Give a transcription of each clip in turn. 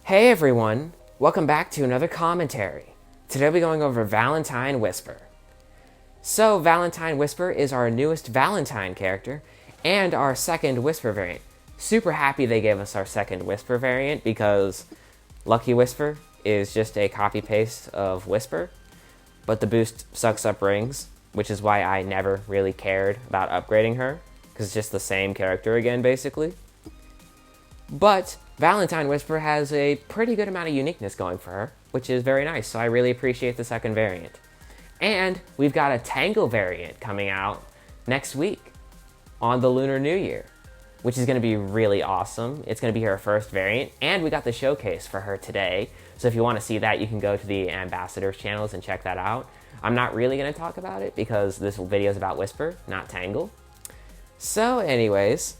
Hey everyone, welcome back to another commentary. Today we'll be going over Valentine Whisper. So Valentine Whisper is our newest Valentine character and our second Whisper variant. Super happy they gave us our second Whisper variant because Lucky Whisper is just a copy paste of Whisper, but the boost sucks up rings, which is why I never really cared about upgrading her, because it's just the same character again basically. But Valentine Whisper has a pretty good amount of uniqueness going for her, which is very nice, so I really appreciate the second variant. And we've got a Tangle variant coming out next week on the Lunar New Year, which is going to be really awesome. It's going to be her first variant, and we got the showcase for her today, so if you want to see that, you can go to the Ambassadors channels and check that out. I'm not really going to talk about it because this video is about Whisper, not Tangle. So anyways,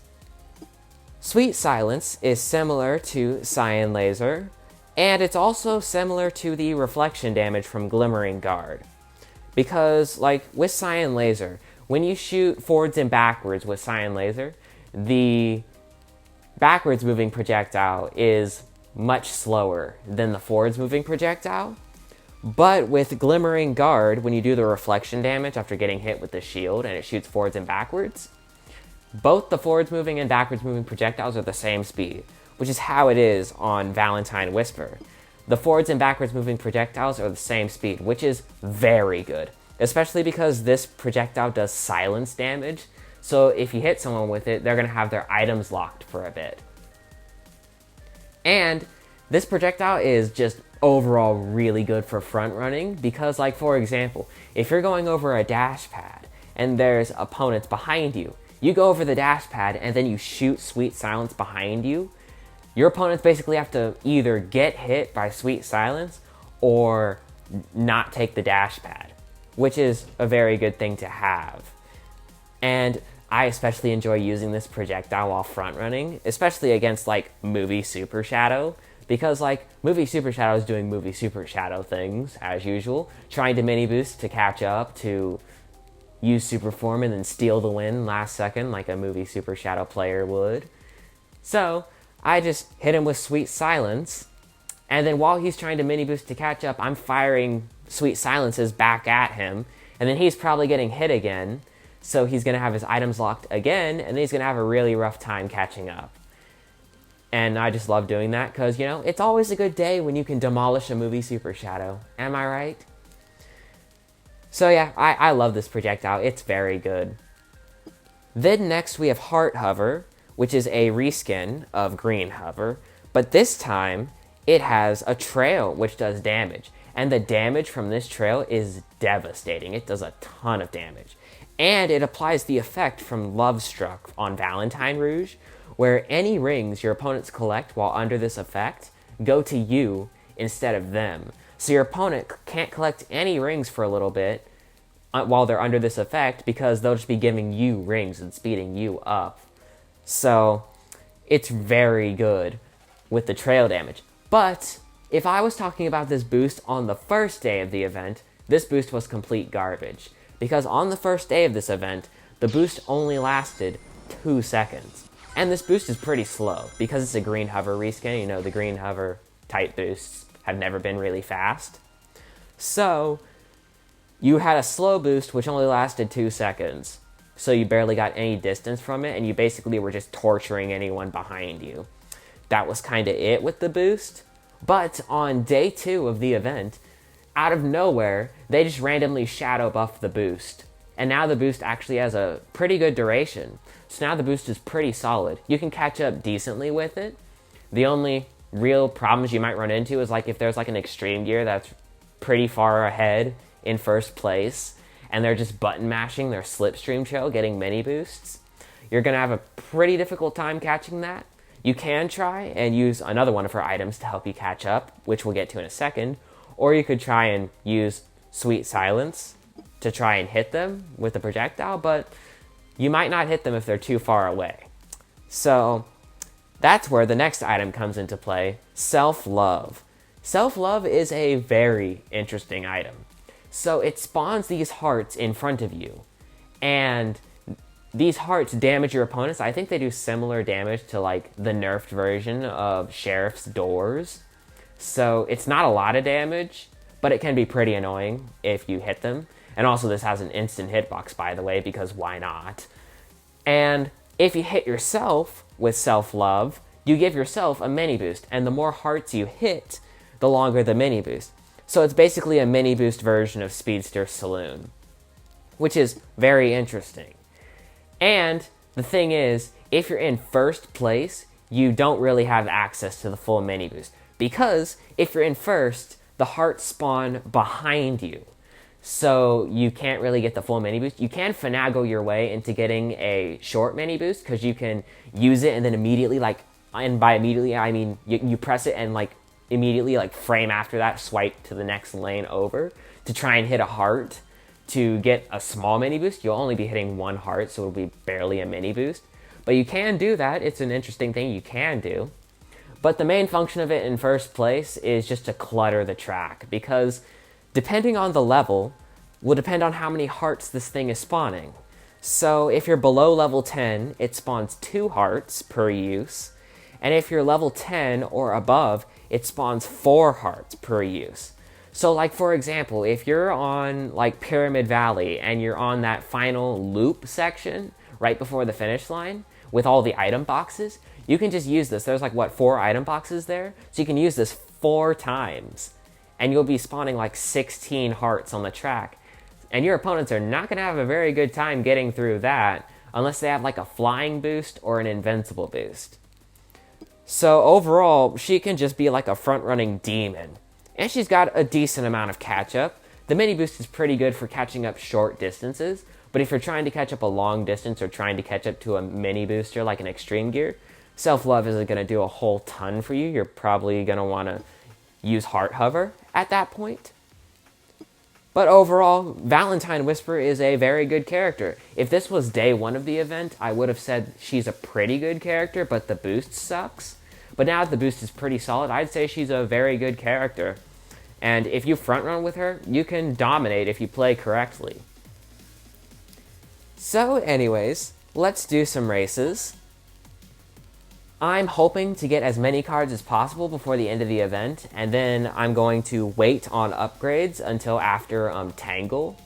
Sweet Silence is similar to Cyan Laser, and it's also similar to the reflection damage from Glimmering Guard. Because, like, with Cyan Laser, when you shoot forwards and backwards with Cyan Laser, the backwards moving projectile is much slower than the forwards moving projectile. But with Glimmering Guard, when you do the reflection damage after getting hit with the shield and it shoots forwards and backwards, both the forwards moving and backwards moving projectiles are the same speed, which is how it is on Valentine Whisper. The forwards and backwards moving projectiles are the same speed, which is very good, especially because this projectile does silence damage, so if you hit someone with it, they're going to have their items locked for a bit. And this projectile is just overall really good for front running because, like, for example, if you're going over a dash pad and there's opponents behind you, you go over the dash pad and then you shoot Sweet Silence behind you, your opponents basically have to either get hit by Sweet Silence or not take the dash pad, which is a very good thing to have. And I especially enjoy using this projectile while front running, especially against like Movie Super Shadow, because like Movie Super Shadow is doing Movie Super Shadow things as usual, trying to mini boost to catch up, to use super form and then steal the win last second like a Movie Super Shadow player would. So I just hit him with Sweet Silence, and then while he's trying to mini boost to catch up, I'm firing Sweet Silences back at him, and then he's probably getting hit again, so he's going to have his items locked again, and then he's going to have a really rough time catching up. And I just love doing that because, you know, it's always a good day when you can demolish a Movie Super Shadow. Am I right? So yeah, I love this projectile. It's very good. Then next we have Heart Hover, which is a reskin of Green Hover, but this time it has a trail which does damage. And the damage from this trail is devastating. It does a ton of damage. And it applies the effect from Love Struck on Valentine Rouge, where any rings your opponents collect while under this effect go to you instead of them. So your opponent can't collect any rings for a little bit while they're under this effect because they'll just be giving you rings and speeding you up. So it's very good with the trail damage. But if I was talking about this boost on the first day of the event, this boost was complete garbage. Because on the first day of this event, the boost only lasted 2 seconds. And this boost is pretty slow because it's a Green Hover reskin. You know, the Green Hover type boosts have never been really fast. So you had a slow boost which only lasted 2 seconds. So you barely got any distance from it, and you basically were just torturing anyone behind you. That was kind of it with the boost. But on day 2 of the event, out of nowhere, they just randomly shadow buffed the boost. And now the boost actually has a pretty good duration. So now the boost is pretty solid. You can catch up decently with it. The only real problems you might run into is like if there's like an extreme gear that's pretty far ahead in first place and they're just button mashing their slipstream trail getting mini boosts, you're gonna have a pretty difficult time catching that. You can try and use another one of her items to help you catch up, which we'll get to in a second, or you could try and use Sweet Silence to try and hit them with the projectile, but you might not hit them if they're too far away. So that's where the next item comes into play, Self-Love. Self-Love is a very interesting item. So it spawns these hearts in front of you, and these hearts damage your opponents. I think they do similar damage to like the nerfed version of Sheriff's Doors. So it's not a lot of damage, but it can be pretty annoying if you hit them. And also this has an instant hitbox, by the way, because why not? And if you hit yourself with self-love, you give yourself a mini boost. And the more hearts you hit, the longer the mini boost. So it's basically a mini boost version of Speedster Saloon, which is very interesting. And the thing is, if you're in first place, you don't really have access to the full mini boost. Because if you're in first, the hearts spawn behind you. So you can't really get the full mini boost. You can finagle your way into getting a short mini boost because you can use it and then immediately, like, and by immediately I mean you press it and like immediately, like, frame after that, swipe to the next lane over to try and hit a heart to get a small mini boost. You'll only be hitting one heart, so it'll be barely a mini boost. But you can do that. It's an interesting thing you can do. But the main function of it in first place is just to clutter the track, because depending on the level will depend on how many hearts this thing is spawning. So if you're below level 10, it spawns 2 hearts per use. And if you're level 10 or above, it spawns 4 hearts per use. So, like, for example, if you're on, like, Pyramid Valley and you're on that final loop section right before the finish line with all the item boxes, you can just use this. There's, like, what, 4 item boxes there? So you can use this 4 times, and you'll be spawning, like, 16 hearts on the track. And your opponents are not going to have a very good time getting through that unless they have, like, a flying boost or an invincible boost. So overall, she can just be like a front-running demon. And she's got a decent amount of catch-up. The mini boost is pretty good for catching up short distances, but if you're trying to catch up a long distance or trying to catch up to a mini booster like an extreme gear, self-love isn't going to do a whole ton for you. You're probably going to want to use heart hover at that point. But overall, Valentine Whisper is a very good character. If this was day 1 of the event, I would have said she's a pretty good character, but the boost sucks. But now that the boost is pretty solid, I'd say she's a very good character. And if you front run with her, you can dominate if you play correctly. So anyways, let's do some races. I'm hoping to get as many cards as possible before the end of the event, and then I'm going to wait on upgrades until after Tangle,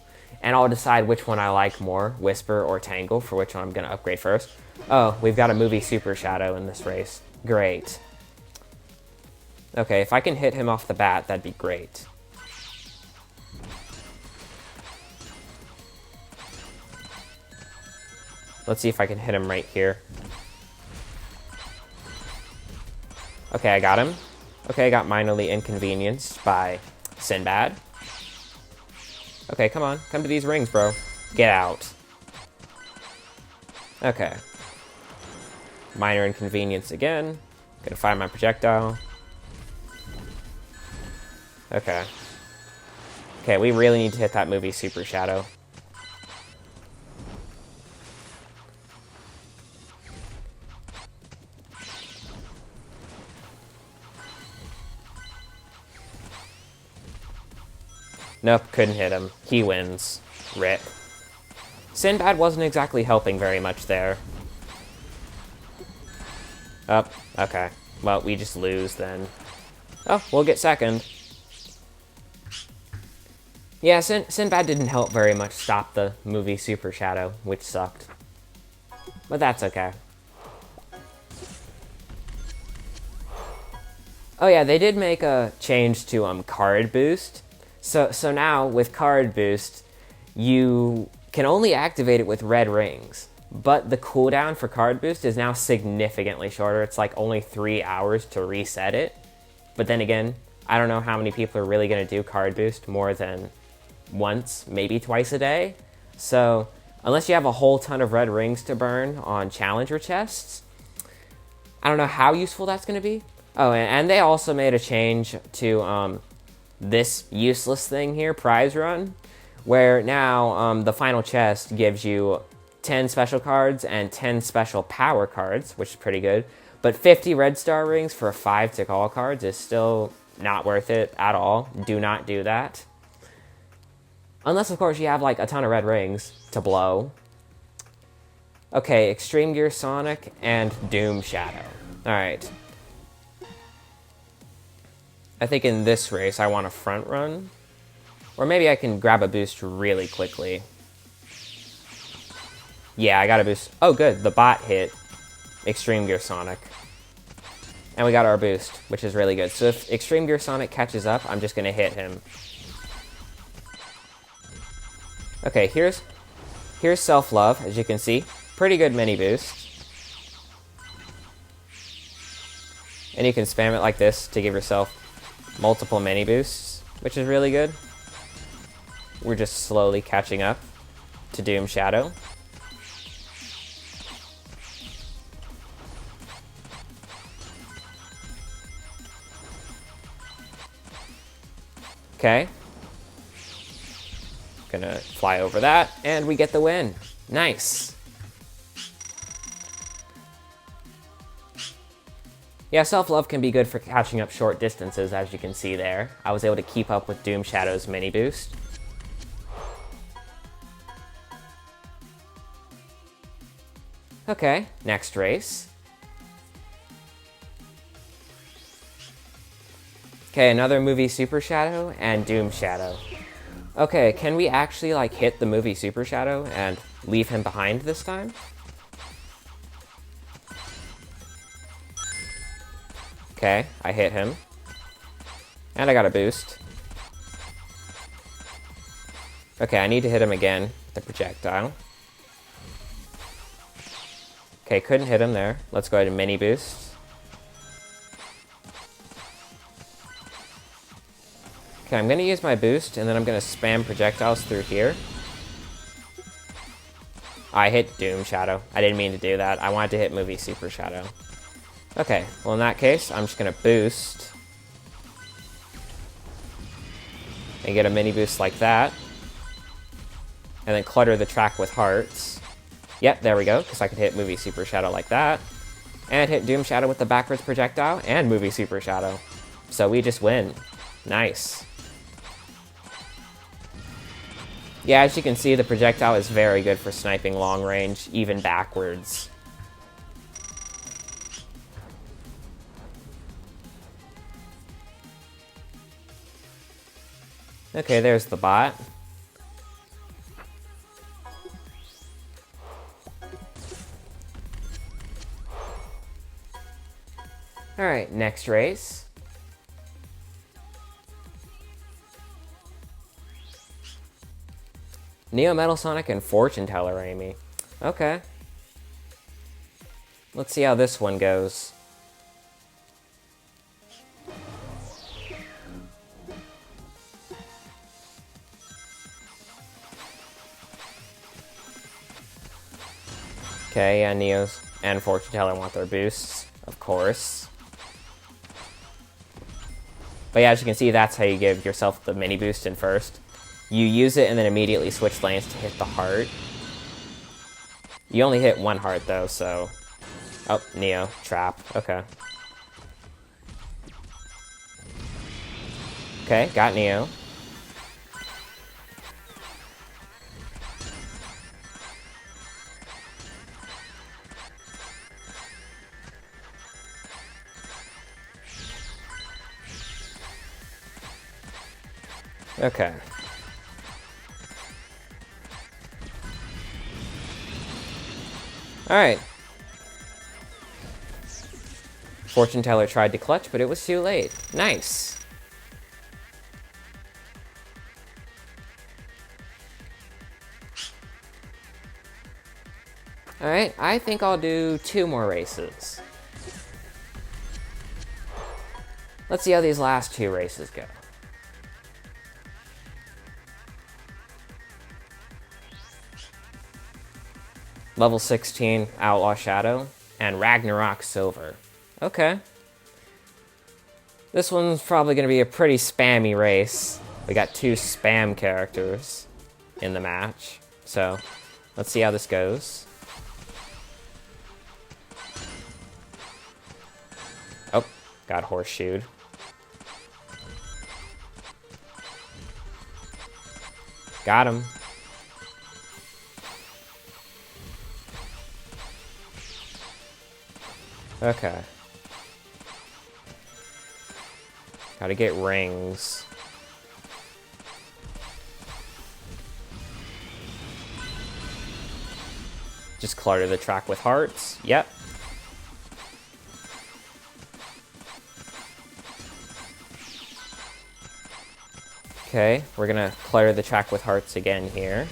and I'll decide which one I like more, Whisper or Tangle, for which one I'm going to upgrade first. Oh, we've got a movie Super Shadow in this race. Great. Okay, if I can hit him off the bat, that'd be great. Let's see if I can hit him right here. Okay, I got him. Okay, I got minorly inconvenienced by Sinbad. Okay, come on. Come to these rings, bro. Get out. Okay. Minor inconvenience again. Gonna fire my projectile. Okay. Okay, we really need to hit that movie Super Shadow. Nope, couldn't hit him. He wins. Rip. Sinbad wasn't exactly helping very much there. Oh, okay. Well, we just lose then. Oh, we'll get second. Yeah, Sinbad didn't help very much stop the movie Super Shadow, which sucked. But that's okay. Oh yeah, they did make a change to card boost. So now, with card boost, you can only activate it with red rings. But the cooldown for card boost is now significantly shorter. It's like only 3 hours to reset it. But then again, I don't know how many people are really going to do card boost more than once, maybe twice a day. So unless you have a whole ton of red rings to burn on challenger chests, I don't know how useful that's going to be. Oh, and they also made a change to this useless thing here, Prize Run, where now the final chest gives you 10 special cards and 10 special power cards, which is pretty good. But 50 red star rings for 5 tick all cards is still not worth it at all. Do not do that. Unless, of course, you have like a ton of red rings to blow. Okay, Extreme Gear Sonic and Doom Shadow. Alright. I think in this race I want to front run. Or maybe I can grab a boost really quickly. Yeah, I got a boost. Oh, good. The bot hit Extreme Gear Sonic. And we got our boost, which is really good. So if Extreme Gear Sonic catches up, I'm just going to hit him. Okay, here's Self-Love, as you can see. Pretty good mini boost. And you can spam it like this to give yourself multiple mini boosts, which is really good. We're just slowly catching up to Doom Shadow. Okay. Gonna fly over that, and we get the win. Nice. Yeah, Self-Love can be good for catching up short distances, as you can see there. I was able to keep up with Doom Shadow's mini boost. Okay, next race. Okay, another movie Super Shadow and Doom Shadow. Okay, can we actually like hit the movie Super Shadow and leave him behind this time? Okay, I hit him. And I got a boost. Okay, I need to hit him again with the projectile. Okay, couldn't hit him there. Let's go ahead and mini boost. Okay, I'm gonna use my boost, and then I'm gonna spam projectiles through here. I hit Doom Shadow. I didn't mean to do that. I wanted to hit movie Super Shadow. Okay, well in that case, I'm just gonna boost. And get a mini boost like that. And then clutter the track with hearts. Yep, there we go, because I could hit movie Super Shadow like that. And hit Doom Shadow with the backwards projectile, and movie Super Shadow. So we just win. Nice. Yeah, as you can see, the projectile is very good for sniping long range, even backwards. Okay, there's the bot. Alright, next race. Neo Metal Sonic and Fortune Teller Amy. Okay. Let's see how this one goes. Okay, yeah, Neo's and Fortune Teller want their boosts, of course. But yeah, as you can see, that's how you give yourself the mini boost in first. You use it and then immediately switch lanes to hit the heart. You only hit one heart though, so... Oh, Neo. Trap. Okay. Okay, got Neo. Okay. Alright. Fortune Teller tried to clutch, but it was too late. Nice. Alright, I think I'll do 2 more races. Let's see how these last 2 races go. Level 16, Outlaw Shadow, and Ragnarok Silver. Okay. This one's probably going to be a pretty spammy race. We got 2 spam characters in the match. So, let's see how this goes. Oh, got horseshoed. Got him. Okay. Gotta get rings. Just clutter the track with hearts. Yep. Okay, we're gonna clutter the track with hearts again here.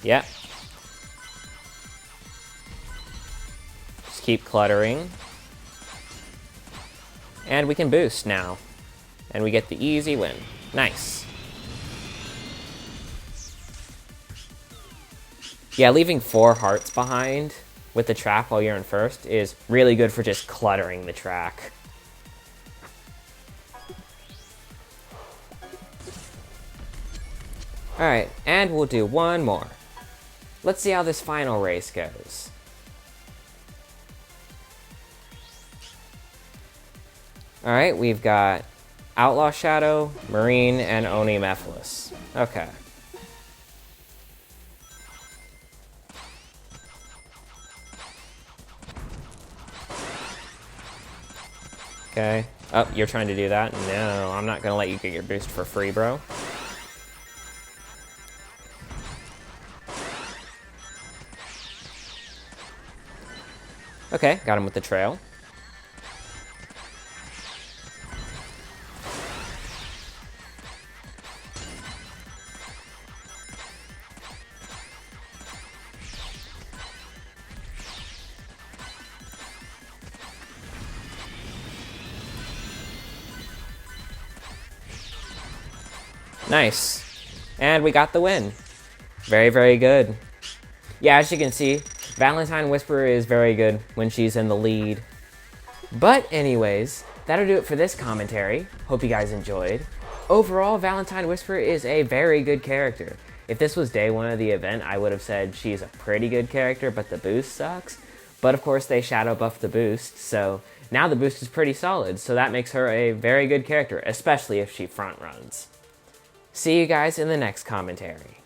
Yep. Just keep cluttering. And we can boost now. And we get the easy win. Nice. Yeah, leaving 4 hearts behind with the trap while you're in first is really good for just cluttering the track. Alright, and we'll do one more. Let's see how this final race goes. Alright, we've got Outlaw Shadow, Marine, and Oni Mephiles. Okay. Okay. Oh, you're trying to do that? No, I'm not gonna let you get your boost for free, bro. Okay, got him with the trail. Nice. And we got the win. Very, very good. Yeah, as you can see, Valentine Whisper is very good when she's in the lead. But anyways, that'll do it for this commentary. Hope you guys enjoyed. Overall, Valentine Whisper is a very good character. If this was day 1 of the event, I would have said she's a pretty good character, but the boost sucks. But of course, they shadow buffed the boost, so now the boost is pretty solid, so that makes her a very good character, especially if she front runs. See you guys in the next commentary.